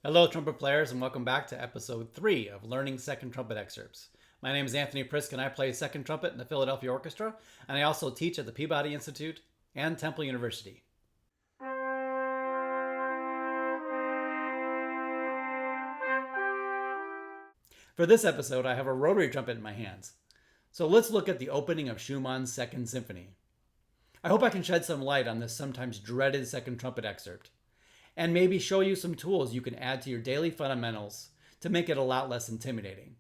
Hello, trumpet players, and welcome back to episode 3 of Learning Second Trumpet Excerpts. My name is Anthony Prisk, and I play second trumpet in the Philadelphia Orchestra, and I also teach at the Peabody Institute and Temple University. For this episode, I have a rotary trumpet in my hands. So let's look at the opening of Schumann's Second Symphony. I hope I can shed some light on this sometimes dreaded second trumpet excerpt, and maybe show you some tools you can add to your daily fundamentals to make it a lot less intimidating.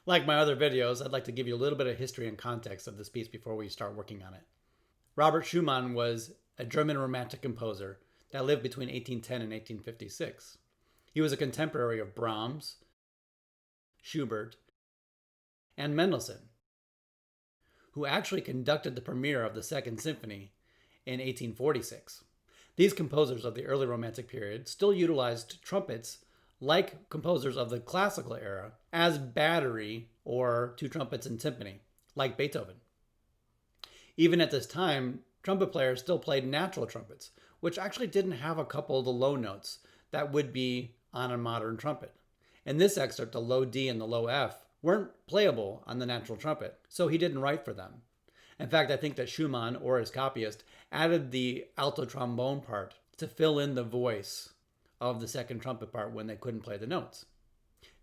Like my other videos, I'd like to give you a little bit of history and context of this piece before we start working on it. Robert Schumann was a German Romantic composer that lived between 1810 and 1856. He was a contemporary of Brahms, Schubert, and Mendelssohn, who actually conducted the premiere of the Second Symphony in 1846. These composers of the early Romantic period still utilized trumpets like composers of the classical era as battery or two trumpets in timpani, like Beethoven. Even at this time, trumpet players still played natural trumpets, which actually didn't have a couple of the low notes that would be on a modern trumpet. In this excerpt, the low D and the low F weren't playable on the natural trumpet, so he didn't write for them. In fact, I think that Schumann, or his copyist, added the alto trombone part to fill in the voice of the second trumpet part when they couldn't play the notes.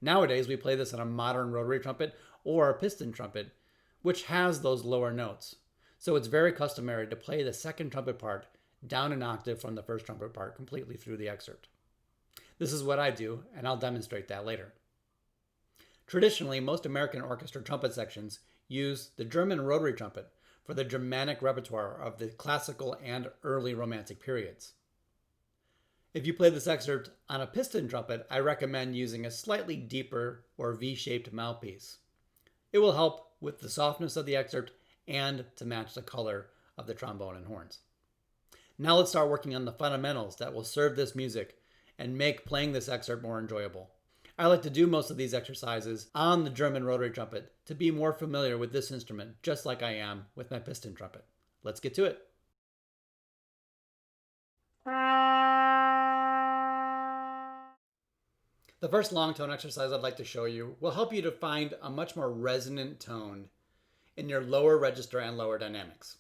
Nowadays, we play this on a modern rotary trumpet or a piston trumpet, which has those lower notes. So it's very customary to play the second trumpet part down an octave from the first trumpet part completely through the excerpt. This is what I do, and I'll demonstrate that later. Traditionally, most American orchestra trumpet sections use the German rotary trumpet for the Germanic repertoire of the classical and early Romantic periods. If you play this excerpt on a piston trumpet, I recommend using a slightly deeper or V-shaped mouthpiece. It will help with the softness of the excerpt and to match the color of the trombone and horns. Now let's start working on the fundamentals that will serve this music and make playing this excerpt more enjoyable. I like to do most of these exercises on the German rotary trumpet to be more familiar with this instrument, just like I am with my piston trumpet. Let's get to it. The first long tone exercise I'd like to show you will help you to find a much more resonant tone in your lower register and lower dynamics.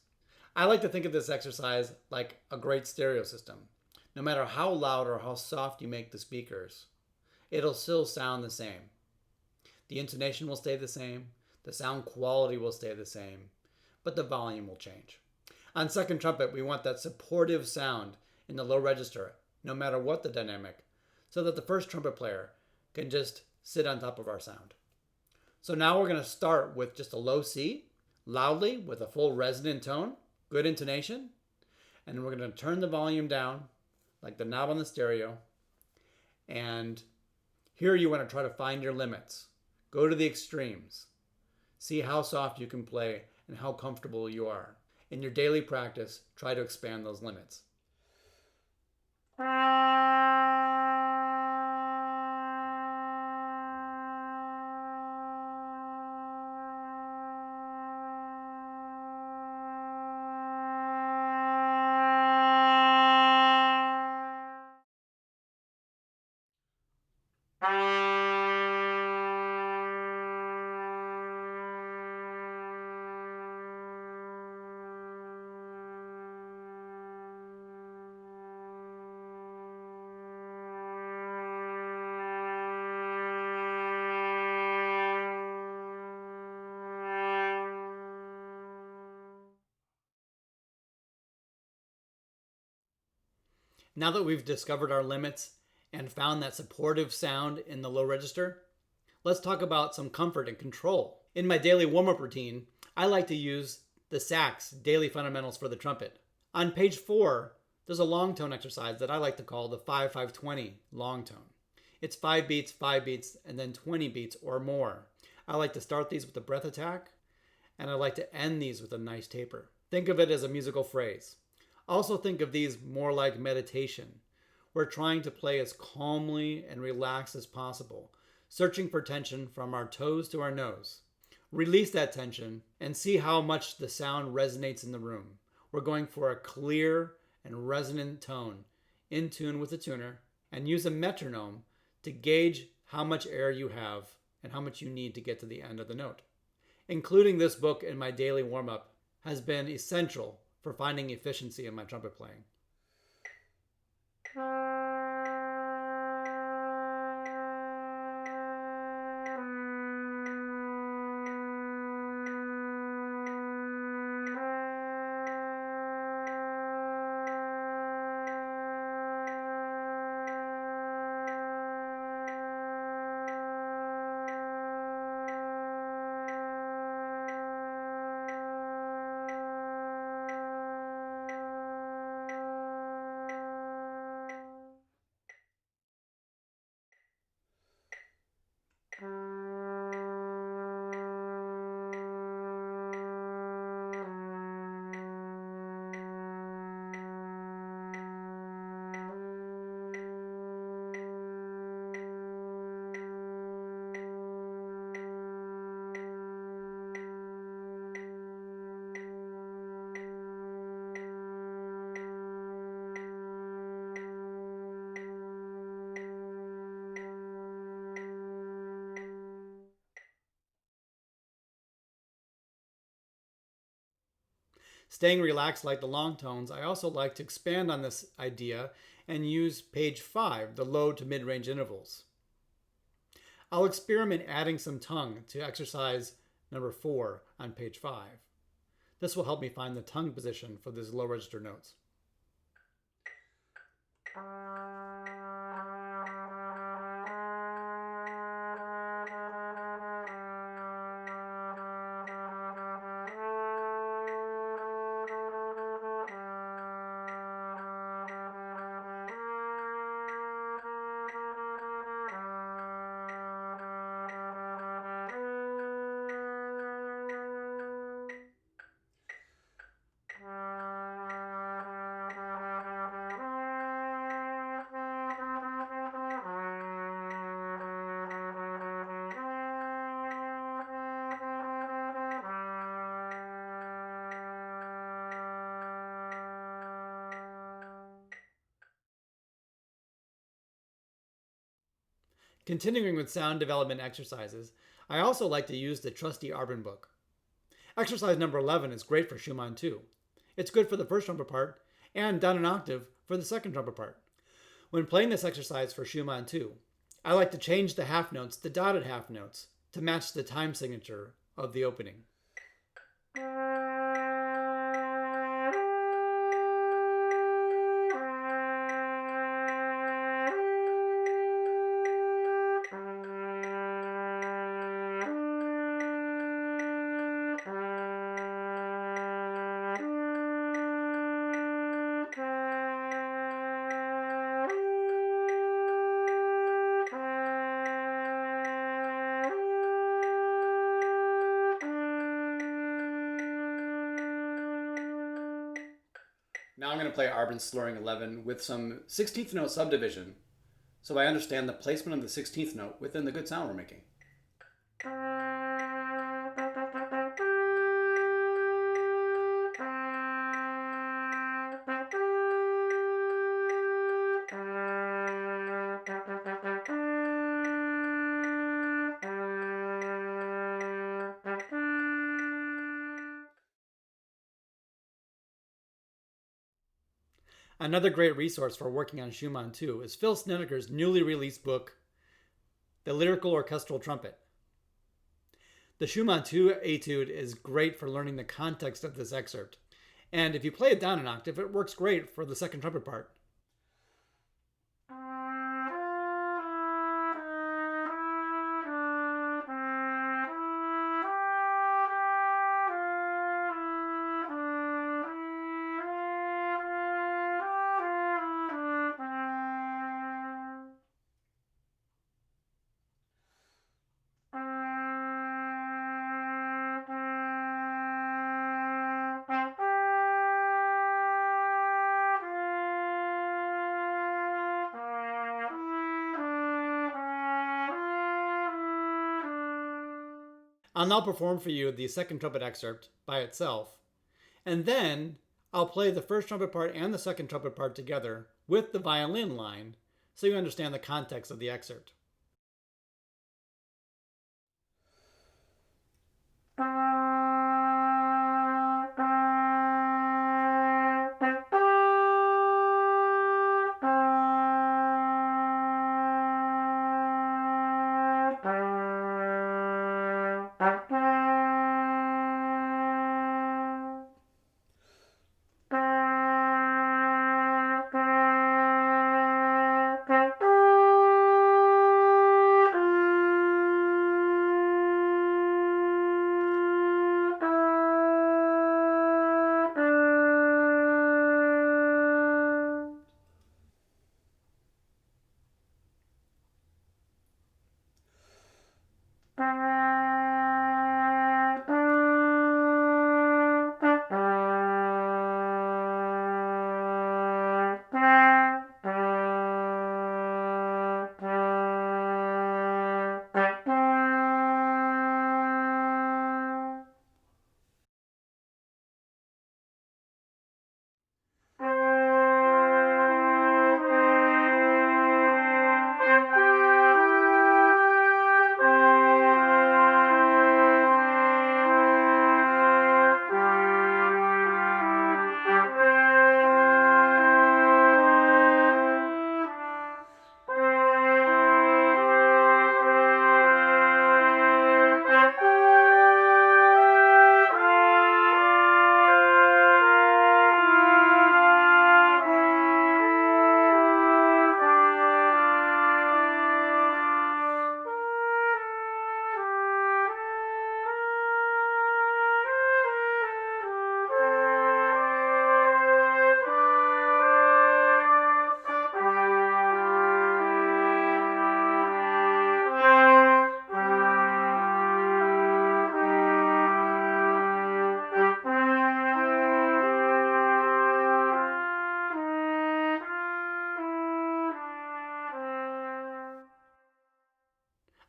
I like to think of this exercise like a great stereo system. No matter how loud or how soft you make the speakers, it'll still sound the same. The intonation will stay the same, the sound quality will stay the same, but the volume will change. On second trumpet, we want that supportive sound in the low register, no matter what the dynamic, so that the first trumpet player can just sit on top of our sound. So now we're going to start with just a low C, loudly, with a full resonant tone, good intonation, and we're going to turn the volume down, like the knob on the stereo, and here you want to try to find your limits. Go to the extremes. See how soft you can play and how comfortable you are. In your daily practice, try to expand those limits. Now that we've discovered our limits and found that supportive sound in the low register, let's talk about some comfort and control. In my daily warm-up routine, I like to use the Sachs Daily Fundamentals for the Trumpet. On page 4, there's a long tone exercise that I like to call the 5-5-20 long tone. It's 5 beats, and then 20 beats or more. I like to start these with a breath attack, and I like to end these with a nice taper. Think of it as a musical phrase. Also think of these more like meditation. We're trying to play as calmly and relaxed as possible, searching for tension from our toes to our nose. Release that tension and see how much the sound resonates in the room. We're going for a clear and resonant tone in tune with the tuner, and use a metronome to gauge how much air you have and how much you need to get to the end of the note. Including this book in my daily warm-up has been essential for finding efficiency in my trumpet playing. Staying relaxed like the long tones, I also like to expand on this idea and use page 5, the low to mid-range intervals. I'll experiment adding some tongue to exercise number 4 on page 5. This will help me find the tongue position for these low register notes. Continuing with sound development exercises, I also like to use the trusty Arbans book. Exercise number 11 is great for Schumann too. It's good for the first trumpet part and down an octave for the second trumpet part. When playing this exercise for Schumann too, I like to change the half notes to dotted half notes to match the time signature of the opening. Now I'm going to play Arbans Slurring 11 with some 16th note subdivision so I understand the placement of the 16th note within the good sound we're making. Another great resource for working on Schumann too is Phil Snedecor's newly released book, The Lyrical Orchestral Trumpet. The Schumann 2 Etude is great for learning the context of this excerpt, and if you play it down an octave, it works great for the second trumpet part. I'll now perform for you the second trumpet excerpt by itself, and then I'll play the first trumpet part and the second trumpet part together with the violin line so you understand the context of the excerpt.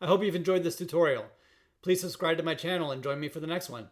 I hope you've enjoyed this tutorial. Please subscribe to my channel and join me for the next one.